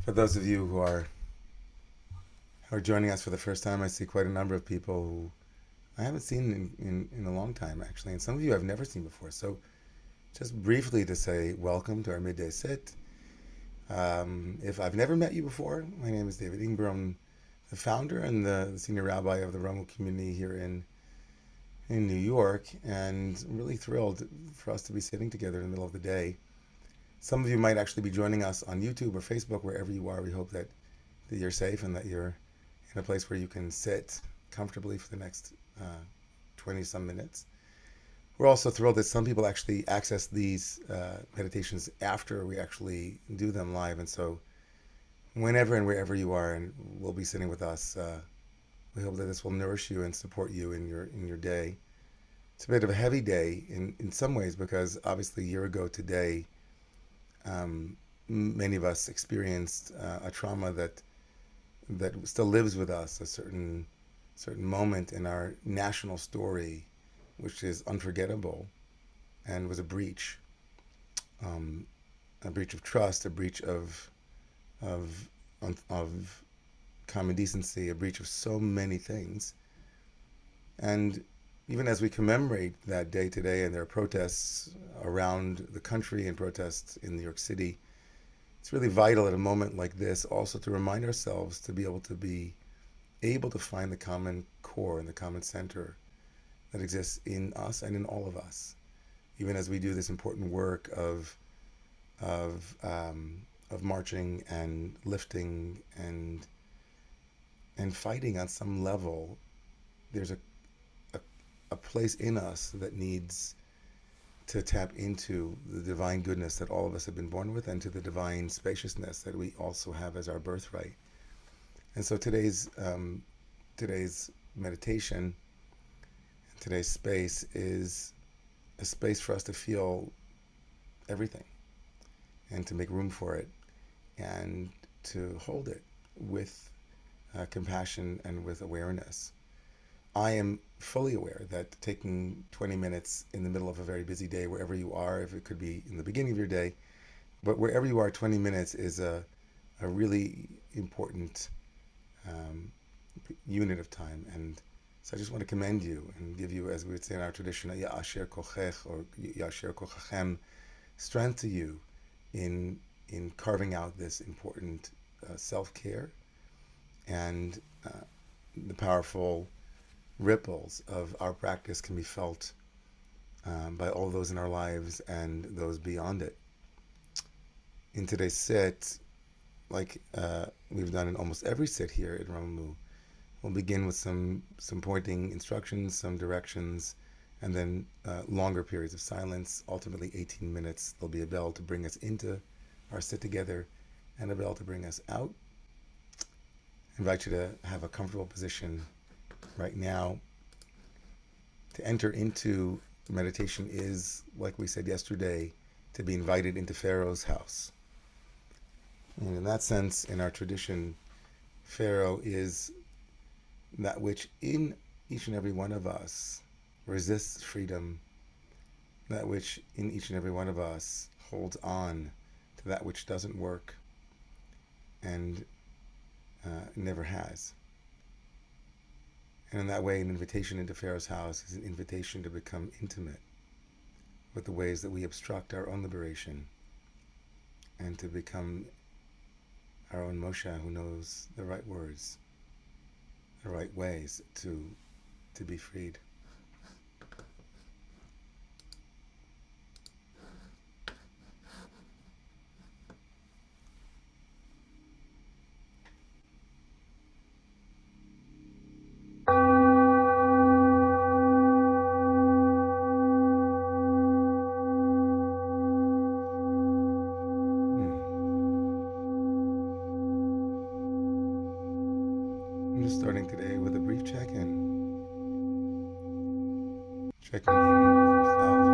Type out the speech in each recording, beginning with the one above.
For those of you who are joining us for the first time, I see quite a number of people who I haven't seen in a long time, actually, and some of you I've never seen before. So, just briefly to say welcome to our midday sit. If I've never met you before, my name is David Ingber. I'm the founder and the senior rabbi of the Romemu community here in New York, and I'm really thrilled for us to be sitting together in the middle of the day. Some of you might actually be joining us on YouTube or Facebook, wherever you are. We hope that you're safe and that you're in a place where you can sit comfortably for the next 20 some minutes. We're also thrilled that some people actually access these meditations after we actually do them live. And so, whenever and wherever you are and will be sitting with us, we hope that this will nourish you and support you in your day. It's a bit of a heavy day in some ways because obviously a year ago today, many of us experienced a trauma that still lives with us, a certain moment in our national story, which is unforgettable, and was a breach of trust, a breach of of common decency, a breach of so many things. And even as we commemorate that day today, and there are protests around the country and protests in New York City, it's really vital at a moment like this also to remind ourselves to be able to find the common core and the common center that exists in us and in all of us, even as we do this important work of marching and lifting and fighting on some level. There's a place in us that needs to tap into the divine goodness that all of us have been born with, and to the divine spaciousness that we also have as our birthright. And so today's meditation, today's space is a space for us to feel everything and to make room for it and to hold it with compassion and with awareness. I am fully aware that taking 20 minutes in the middle of a very busy day, wherever you are, if it could be in the beginning of your day, but wherever you are, 20 minutes is a really important unit of time. And so I just want to commend you and give you, as we would say in our tradition, a ya'asher kochech or ya'asher kochachem, strength to you in carving out this important self-care and the powerful ripples of our practice can be felt by all those in our lives and those beyond it. In today's sit, like we've done in almost every sit here at Romemu, we'll begin with some pointing instructions, some directions, and then longer periods of silence, ultimately 18 minutes. There'll be a bell to bring us into our sit together and a bell to bring us out. I invite you to have a comfortable position right now. To enter into meditation is, like we said yesterday, to be invited into Pharaoh's house. And in that sense, in our tradition, Pharaoh is that which in each and every one of us resists freedom, that which in each and every one of us holds on to that which doesn't work and never has. And in that way, an invitation into Pharaoh's house is an invitation to become intimate with the ways that we obstruct our own liberation and to become our own Moshe, who knows the right words, the right ways to be freed. I'm just starting today with a brief check-in. Checking in with yourself.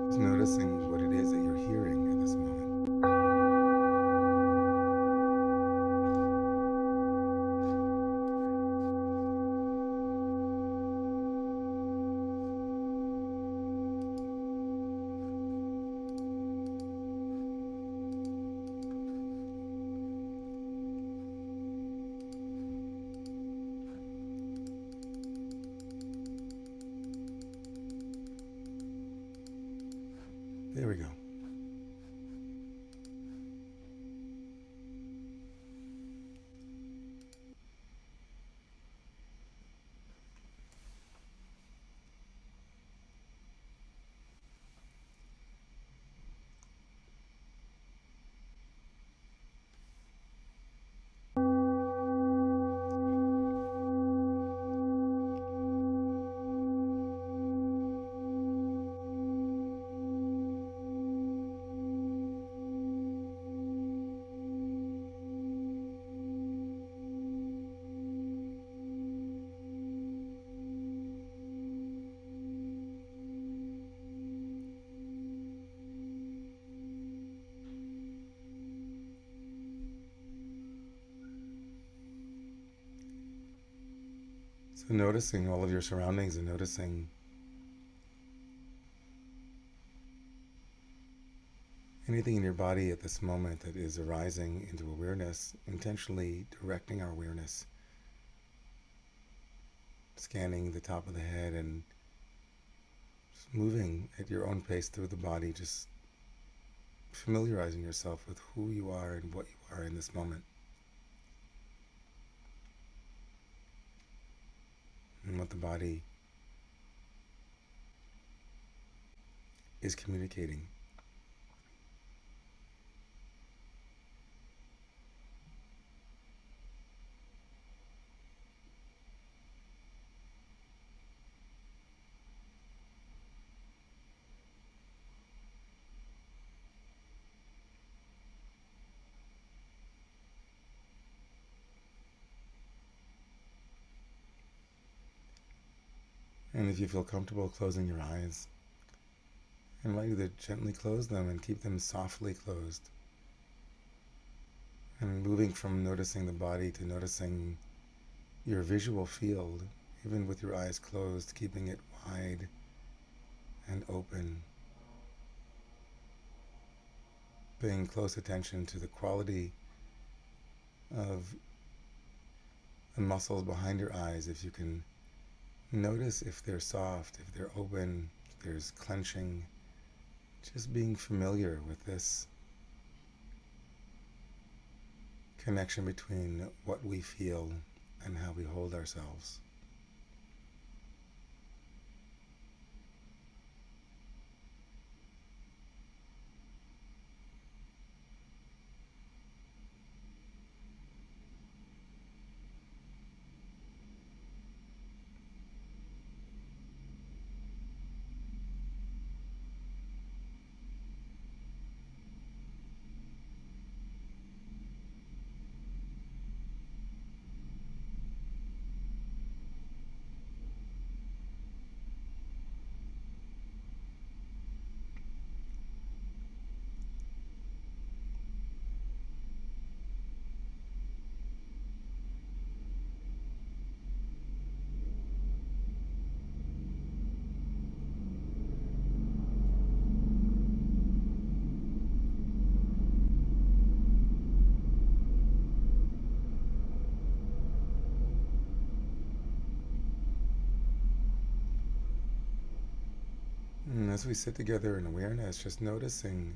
Just noticing what it is that you're hearing at this moment. There we go. So noticing all of your surroundings and noticing anything in your body at this moment that is arising into awareness, intentionally directing our awareness, scanning the top of the head and just moving at your own pace through the body, just familiarizing yourself with who you are and what you are in this moment. And what the body is communicating. And if you feel comfortable closing your eyes, I invite you to gently close them and keep them softly closed. And moving from noticing the body to noticing your visual field, even with your eyes closed, keeping it wide and open. Paying close attention to the quality of the muscles behind your eyes, if you can notice if they're soft, if they're open, if there's clenching. Just being familiar with this connection between what we feel and how we hold ourselves. And as we sit together in awareness, just noticing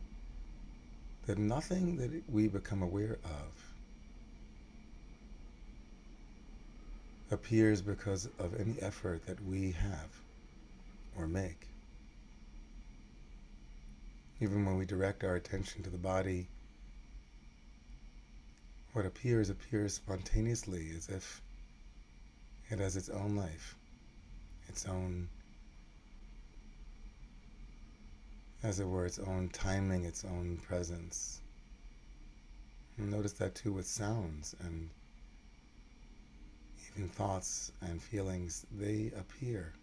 that nothing that we become aware of appears because of any effort that we have or make. Even when we direct our attention to the body, what appears spontaneously, as if it has its own life, its own, as it were, its own timing, its own presence. And notice that too with sounds and even thoughts and feelings. They appear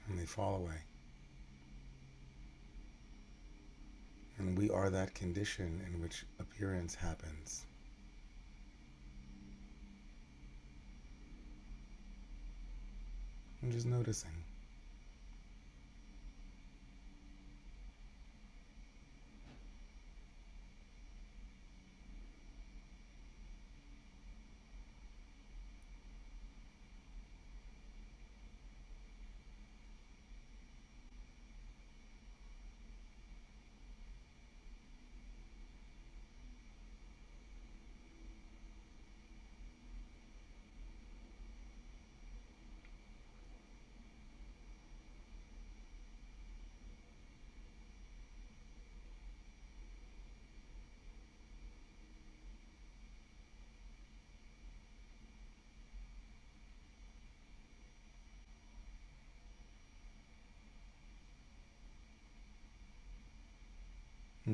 and they fall away. And we are that condition in which appearance happens. And just noticing.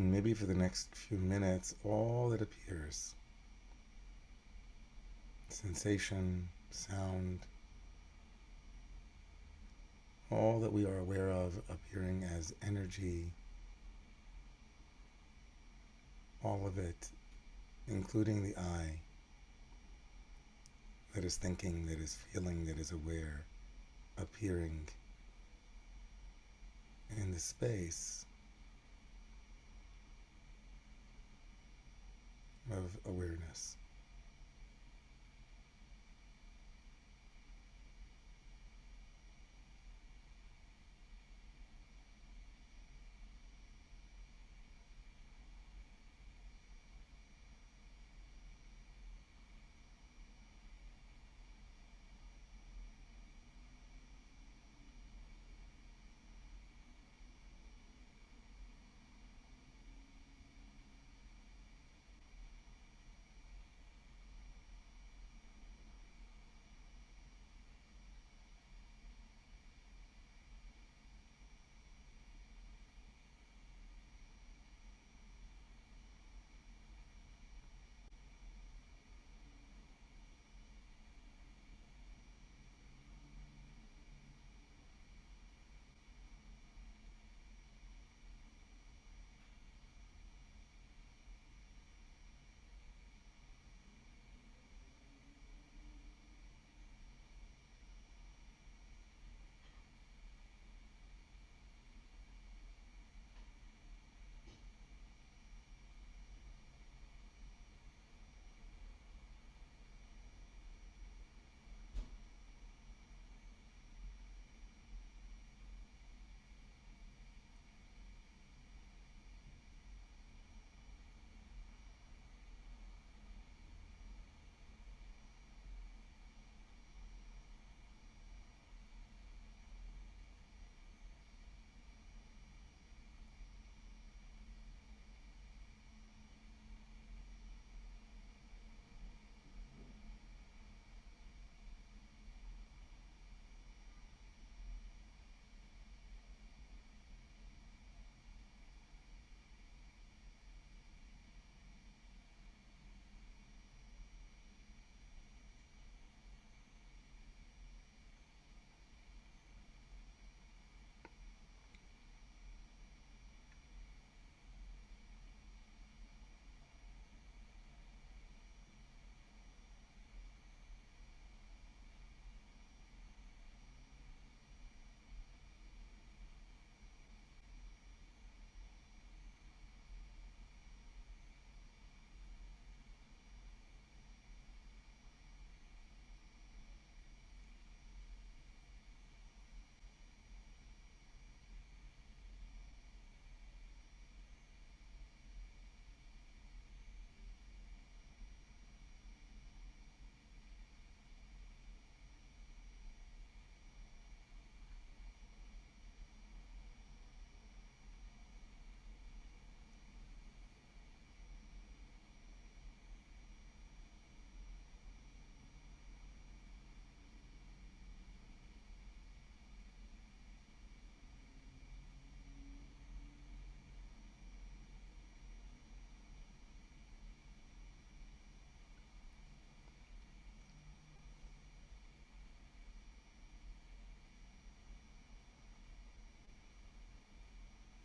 maybe for the next few minutes, all that appears, sensation, sound, all that we are aware of appearing as energy, all of it, including the I, that is thinking, that is feeling, that is aware, appearing in the space of awareness.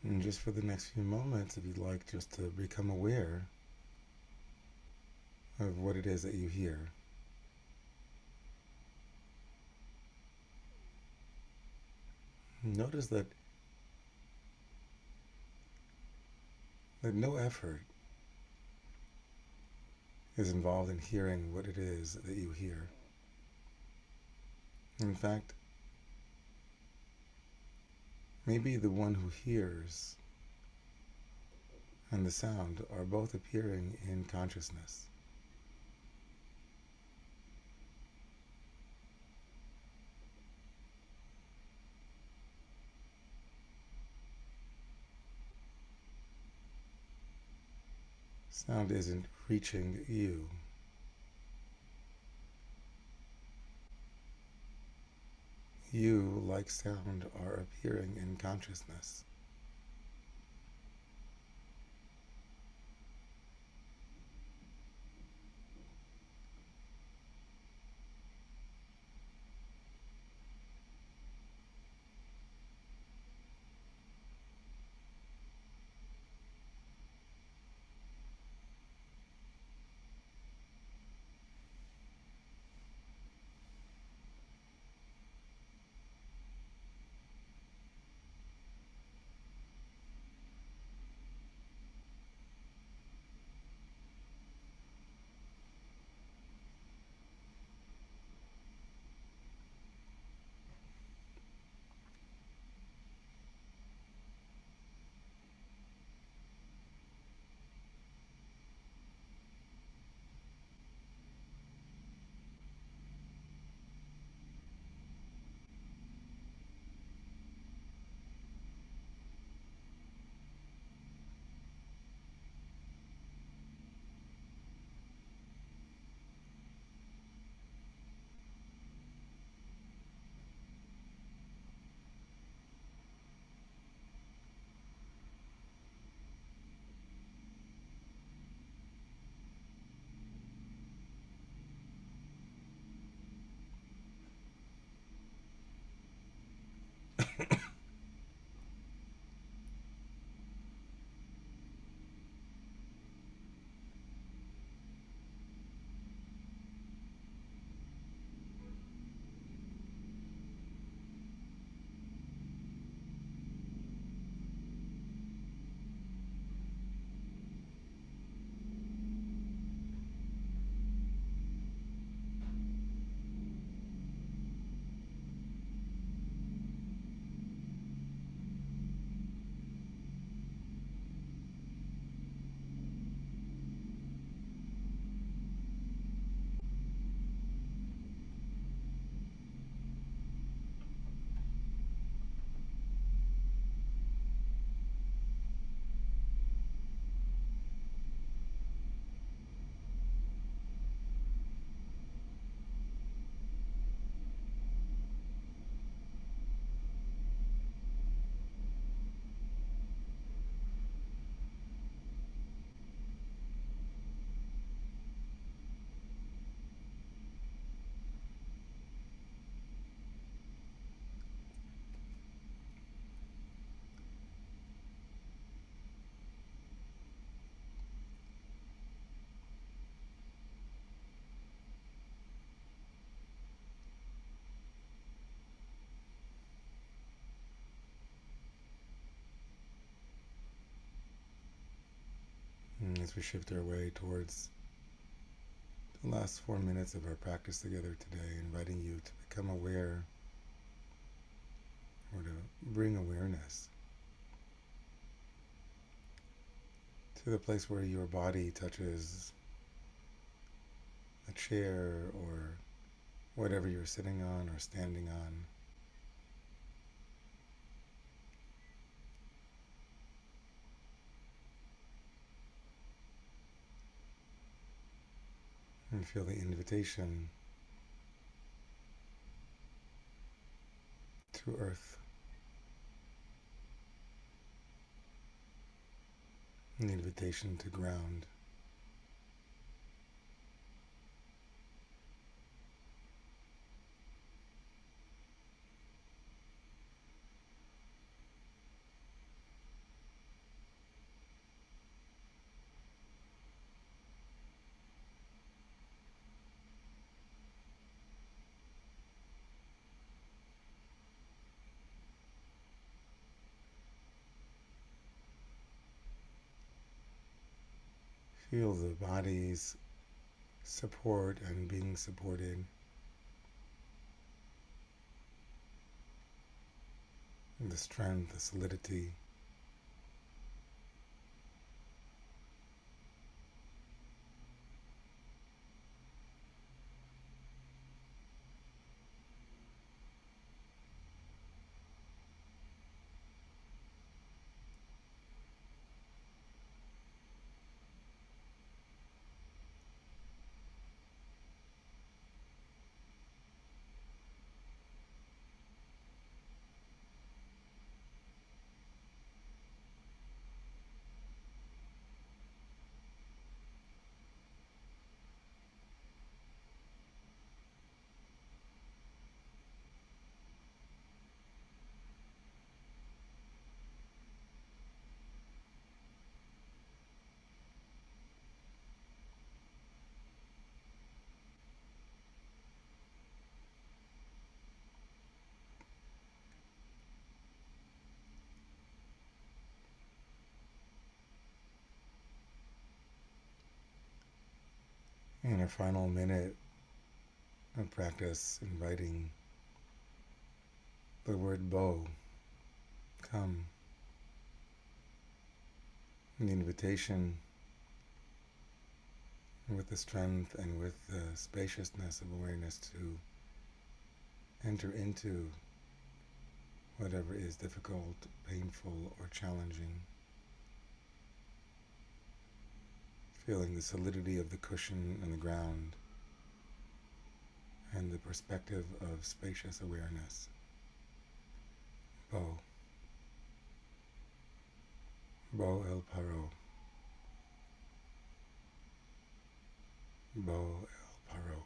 And just for the next few moments, if you'd like just to become aware of what it is that you hear. Notice that no effort is involved in hearing what it is that you hear. In fact, maybe the one who hears and the sound are both appearing in consciousness. Sound isn't reaching you. You, like sound, are appearing in consciousness. as we shift our way towards the last 4 minutes of our practice together today, inviting you to become aware or to bring awareness to the place where your body touches a chair or whatever you're sitting on or standing on. And feel the invitation to earth, an invitation to ground. Feel the body's support and being supported. And the strength, the solidity. In our final minute of practice, inviting the word bo, come, an invitation with the strength and with the spaciousness of awareness to enter into whatever is difficult, painful, or challenging. Feeling the solidity of the cushion and the ground, and the perspective of spacious awareness. Bo. Bo el paro. Bo el paro.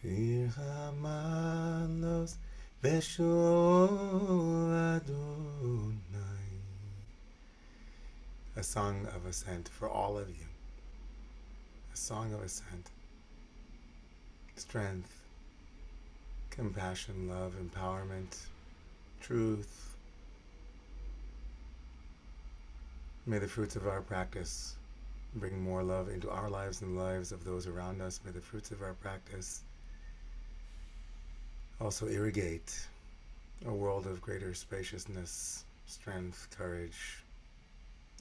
Iramalos Veshol Adonai. A song of ascent for all of you. A song of ascent. Strength, compassion, love, empowerment, truth. May the fruits of our practice bring more love into our lives and the lives of those around us. May the fruits of our practice also irrigate a world of greater spaciousness, strength, courage,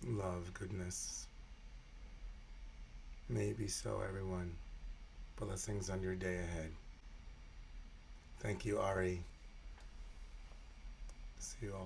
love, goodness. May it be so, everyone. Blessings on your day ahead. Thank you, Ari. See you all soon.